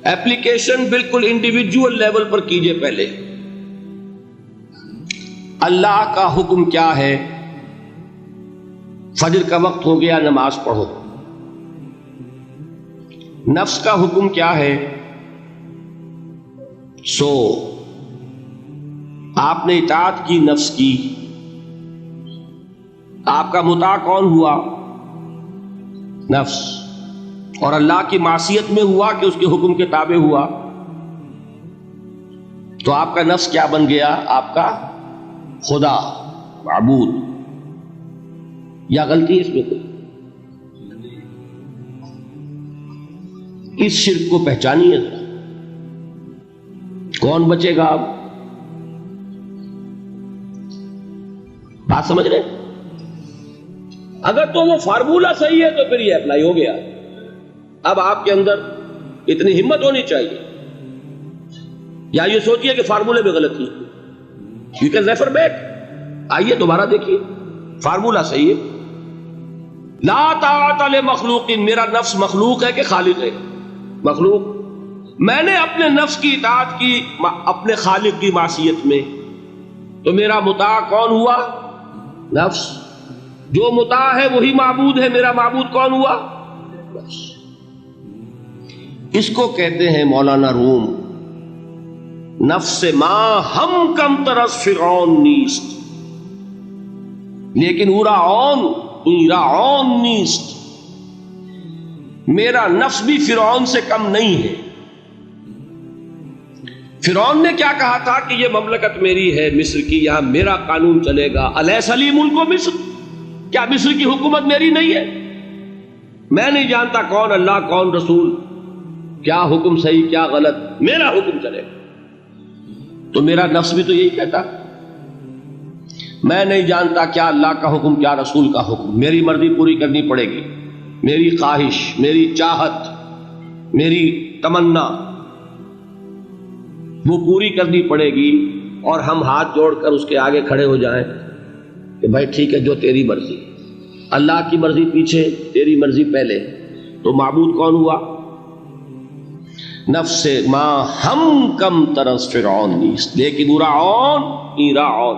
Application بالکل individual level پر کیجئے. پہلے اللہ کا حکم کیا ہے؟ فجر کا وقت ہو گیا، نماز پڑھو. نفس کا حکم کیا ہے؟ سو آپ نے اطاعت کی، نفس کی. آپ کا مطاع کون ہوا؟ نفس. اور اللہ کی معصیت میں ہوا کہ اس کے حکم کے تابع ہوا. تو آپ کا نفس کیا بن گیا؟ آپ کا خدا، معبود. یا غلطی اس میں کوئی؟ اس شرک کو پہچانیے ذرا. کون بچے گا؟ آپ بات سمجھ رہے؟ اگر تو وہ فارمولہ صحیح ہے تو پھر یہ اپلائی ہو گیا. اب آپ کے اندر اتنی ہمت ہونی چاہیے، یا یہ سوچیے کہ فارمولے میں غلطی ہے. You can refer back. آئیے دوبارہ دیکھیے، فارمولہ صحیح ہے. لا طاعت لمخلوق، میرا نفس مخلوق ہے کہ خالق ہے؟ مخلوق. میں نے اپنے نفس کی اطاعت کی اپنے خالق کی معصیت میں، تو میرا مطاع کون ہوا؟ نفس. جو مطاع ہے وہی معبود ہے. میرا معبود کون ہوا؟ نفس. اس کو کہتے ہیں مولانا روم، نفس ما ہم کم ترس فرعون نیست، لیکن اورا عون نیست. میرا نفس بھی فرعون سے کم نہیں ہے. فرعون نے کیا کہا تھا کہ یہ مملکت میری ہے مصر کی، یہاں میرا قانون چلے گا. الیس لی ملک مصر، کیا مصر کی حکومت میری نہیں ہے؟ میں نہیں جانتا کون اللہ کون رسول، کیا حکم صحیح کیا غلط، میرا حکم چلے گا. تو میرا نفس بھی تو یہی کہتا، میں نہیں جانتا کیا اللہ کا حکم کیا رسول کا حکم، میری مرضی پوری کرنی پڑے گی. میری خواہش، میری چاہت، میری تمنا وہ پوری کرنی پڑے گی. اور ہم ہاتھ جوڑ کر اس کے آگے کھڑے ہو جائیں کہ بھائی ٹھیک ہے، جو تیری مرضی. اللہ کی مرضی پیچھے، تیری مرضی پہلے. تو معبود کون ہوا؟ نفس ما ہم کم ترس فرعون نیست، لیکن اورا عون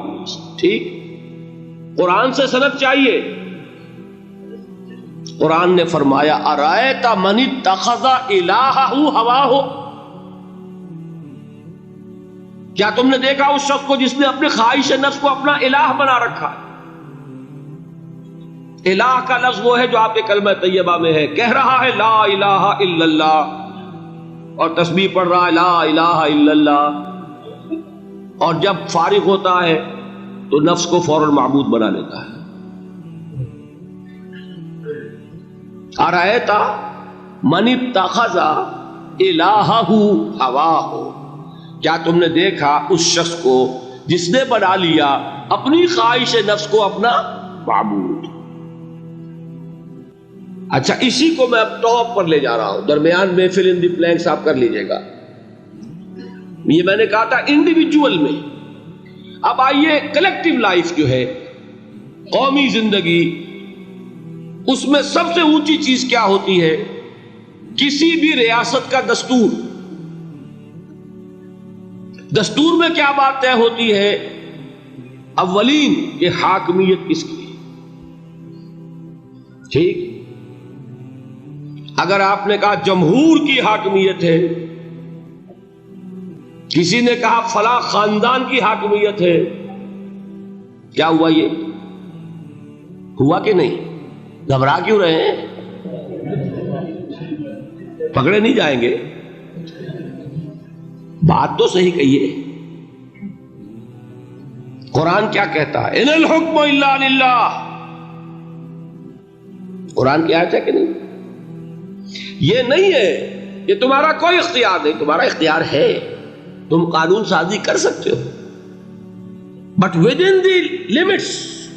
نیست. ٹھیک. قرآن سے سند چاہیے. قرآن نے فرمایا ارائیت من اتخذ الہہ ہواہ، کیا تم نے دیکھا اس شخص کو جس نے اپنے خواہش نفس کو اپنا الہ بنا رکھا؟ الہ کا لفظ وہ ہے جو آپ کے کلمہ طیبہ میں ہے. کہہ رہا ہے لا الہ الا اللہ، اور تسبیح پڑھ رہا ہے لا الہ الا اللہ، اور جب فارغ ہوتا ہے تو نفس کو فوراً معبود بنا لیتا ہے. ارائیت من اتخذ الہہ ہواہ، کیا تم نے دیکھا اس شخص کو جس نے بنا لیا اپنی خواہش نفس کو اپنا معبود. اچھا، اسی کو میں اب ٹاپ پر لے جا رہا ہوں. درمیان میں فل ان دی بلینکس آپ کر لیجئے گا. یہ میں نے کہا تھا انڈیویجول میں. اب آئیے کلیکٹیو لائف جو ہے، قومی زندگی، اس میں سب سے اونچی چیز کیا ہوتی ہے؟ کسی بھی ریاست کا دستور. دستور میں کیا بات طے ہوتی ہے؟ اولین کہ حاکمیت کس کی. ٹھیک. اگر آپ نے کہا جمہور کی حاکمیت ہے، کسی نے کہا فلاں خاندان کی حاکمیت ہے، کیا ہوا؟ یہ ہوا کہ نہیں؟ گھبرا کیوں رہے ہیں؟ پکڑے نہیں جائیں گے. بات تو صحیح کہیے. قرآن کیا کہتا ہے؟ ان الحکم الا للہ. قرآن کی آیت ہے کہ نہیں؟ یہ نہیں ہے کہ تمہارا کوئی اختیار نہیں. تمہارا اختیار ہے، تم قانون سازی کر سکتے ہو، but with in the limits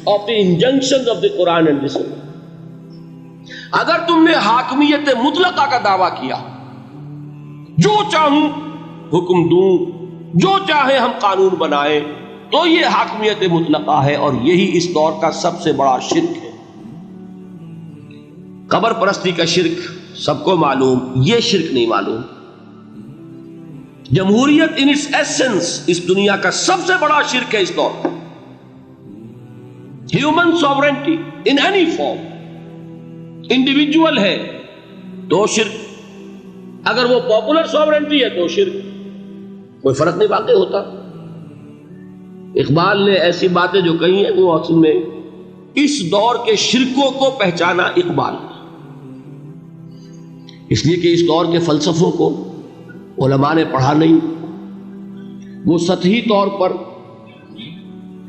of the injunctions of the Quran and the Sunnah. اگر تم نے حاکمیت مطلقہ کا دعویٰ کیا، جو چاہوں حکم دوں، جو چاہے ہم قانون بنائیں، تو یہ حاکمیت مطلقہ ہے. اور یہی اس دور کا سب سے بڑا شرک ہے. قبر پرستی کا شرک سب کو معلوم، یہ شرک نہیں معلوم. جمہوریت ان اٹس ایسنس اس دنیا کا سب سے بڑا شرک ہے اس دور کا. Human sovereignty in any form, individual ہے تو شرک، اگر وہ پاپولر سوورنٹی ہے تو شرک، کوئی فرق نہیں واقع ہوتا. اقبال نے ایسی باتیں جو کہی ہیں وہ اصل میں اس دور کے شرکوں کو پہچانا اقبال، اس لیے کہ اس دور کے فلسفوں کو علماء نے پڑھا نہیں. وہ سطحی طور پر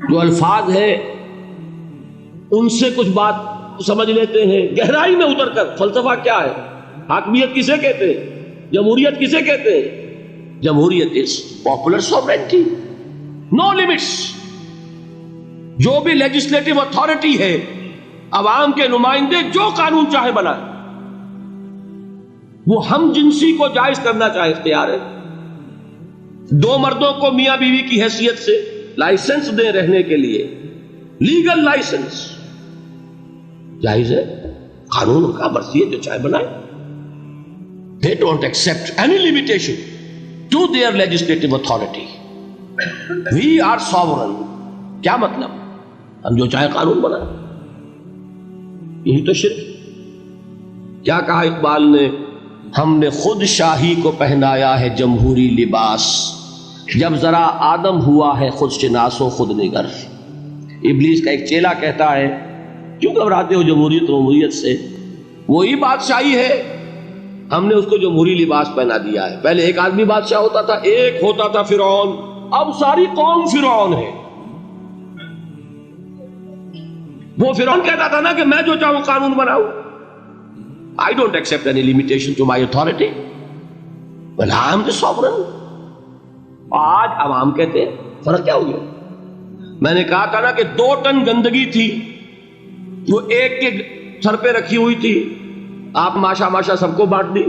جو الفاظ ہیں ان سے کچھ بات سمجھ لیتے ہیں، گہرائی میں اتر کر فلسفہ کیا ہے، حاکمیت کسے کہتے ہیں، جمہوریت کسے کہتے ہیں. جمہوریت is popular sovereignty, know limits. جو بھی لیجسلیٹو اتھارٹی ہے، عوام کے نمائندے جو قانون چاہے بنائیں، وہ ہم جنسی کو جائز کرنا چاہے اختیار ہے. دو مردوں کو میاں بیوی کی حیثیت سے لائسنس دیں رہنے کے لیے، لیگل لائسنس جائز ہے، قانون کا مرضی ہے جو چاہے بنائے. They don't accept any limitation to their legislative authority. We are sovereign. کیا مطلب؟ ہم جو چاہے قانون بنائیں. یہی تو شرک. کیا کہا اقبال نے؟ ہم نے خود شاہی کو پہنایا ہے جمہوری لباس، جب ذرا آدم ہوا ہے خود شناس و خود نگر. ابلیس کا ایک چیلا کہتا ہے کیوں گھبراتے ہو جمہوریت و جمہوریت سے، وہی بادشاہی ہے، ہم نے اس کو جمہوری لباس پہنا دیا ہے. پہلے ایک آدمی بادشاہ ہوتا تھا، ایک ہوتا تھا فرعون، اب ساری قوم فرعون ہے. وہ فرعون کہتا تھا نا کہ میں جو چاہوں قانون بناؤں. I don't accept any limitation to my authority. Well, I am the sovereign. آج عوام کہتے ہیں، فرق کیا ہو گیا؟ میں نے کہا تھا نا کہ 2 ٹن گندگی تھی، وہ ایک کے سر پہ رکھی ہوئی تھی، آپ ماشا ماشا سب کو بانٹ دی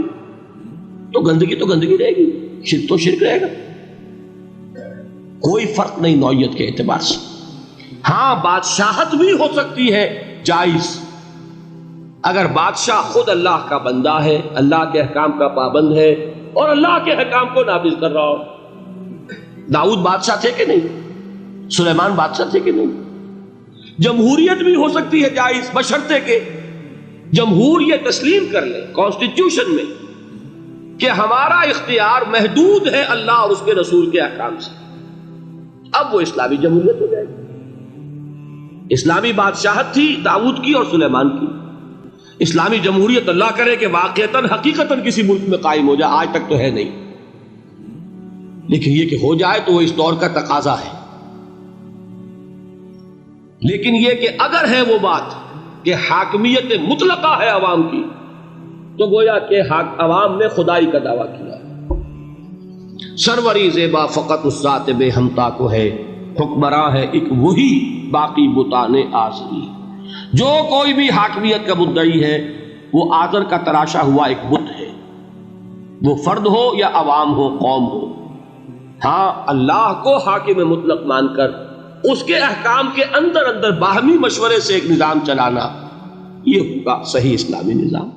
تو گندگی رہے گی، شرک تو شرک رہے گا. کوئی فرق نہیں نوعیت کے اعتبار سے. ہاں بادشاہت بھی ہو سکتی ہے جائز، اگر بادشاہ خود اللہ کا بندہ ہے، اللہ کے احکام کا پابند ہے اور اللہ کے احکام کو نافذ کر رہا ہو. داؤد بادشاہ تھے کہ نہیں؟ سلیمان بادشاہ تھے کہ نہیں؟ جمہوریت بھی ہو سکتی ہے جائز، بشرطے کہ جمہور یہ تسلیم کر لے کانسٹیٹیوشن میں کہ ہمارا اختیار محدود ہے اللہ اور اس کے رسول کے احکام سے. اب وہ اسلامی جمہوریت ہو جائے گی. اسلامی بادشاہت تھی داؤد کی اور سلیمان کی. اسلامی جمہوریت اللہ کرے کہ واقعتاً حقیقتاً کسی ملک میں قائم ہو جائے، آج تک تو ہے نہیں، لیکن یہ کہ ہو جائے تو وہ اس دور کا تقاضا ہے. لیکن یہ کہ اگر ہے وہ بات کہ حاکمیت مطلقہ ہے عوام کی، تو گویا کہ عوام نے خدائی کا دعویٰ کیا. سروری زیبا فقط اس ذات بے ہمتا کو ہے، حکمراں ہے ایک وہی باقی بتانے آزری. جو کوئی بھی حاکمیت کا مدعی ہے وہ آزر کا تراشا ہوا ایک بت ہے، وہ فرد ہو یا عوام ہو، قوم ہو. ہاں اللہ کو حاکم مطلق مان کر اس کے احکام کے اندر باہمی مشورے سے ایک نظام چلانا، یہ ہوگا صحیح اسلامی نظام.